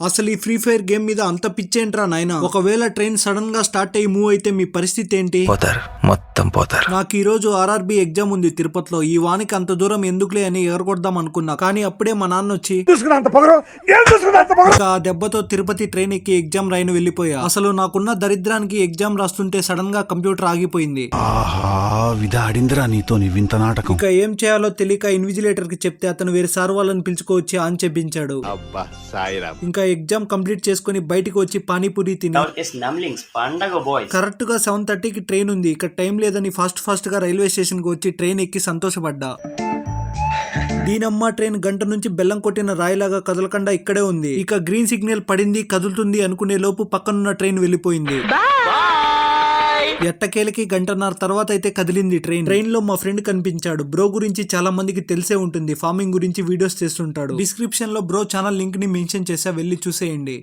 అసలు ఈ free fire game మీద అంత పిచ్చేంట్రా నాయనా. ఒకవేళ ట్రైన్ సడన్ గా స్టార్ట్ అయ్యి మూవ్ అయితే మీ పరిస్థితి ఏంటి? మొత్తం పోతారు. నాకు ఈ రోజు ఆర్ఆర్బి ఎగ్జామ్ ఉంది తిరుపతిలో. ఈ వానికి అంత దూరం ఎందుకులే అని ఎగరగొడదాం అనుకున్నా, కానీ అప్పుడే మా నాన్న వచ్చి ఆ దెబ్బతో తిరుపతి ట్రైన్ ఎక్కి ఎగ్జామ్ రాయను వెళ్ళిపోయా. అసలు నాకున్న దరిద్రానికి ఎగ్జామ్ రాస్తుంటే సడన్ గా కంప్యూటర్ ఆగిపోయింది. ఇక ఏం చేయాలో తెలియక ఇన్విజిలేటర్ కి చెప్తే అతను వేరే సార్ వాళ్ళని పిలుచుకోవచ్చి ఆన్ చెప్పించాడు. ఇంకా ఎగ్జామ్ కంప్లీట్ చేసుకుని బయటికి వచ్చి పానీపూరి తిని కరెక్ట్ గా 7:30కి ట్రైన్ ఉంది, ఇక్కడ టైం లేదని ఫాస్ట్ గా రైల్వే స్టేషన్ కి వచ్చి ట్రైన్ ఎక్కి సంతోషపడ్డా. దీనమ్మ ట్రైన్ గంట నుంచి బెల్లం కొట్టిన రాయిలాగా కదలకుండా ఇక్కడే ఉంది. ఇక గ్రీన్ సిగ్నల్ పడింది, కదులుతుంది అనుకునే లోపు పక్కనున్న ట్రైన్ వెళ్ళిపోయింది. ఎట్టకేలకి గంటన్నర తర్వాత అయితే కదిలింది ట్రైన్. ట్రైన్ లో మా ఫ్రెండ్ కనిపించాడు. బ్రో గురించి చాలా మందికి తెలిసే ఉంటుంది, ఫార్మింగ్ గురించి వీడియోస్ చేస్తుంటాడు. డిస్క్రిప్షన్ లో బ్రో ఛానల్ లింక్ ని మెన్షన్ చేసా, వెళ్ళి చూసేయండి.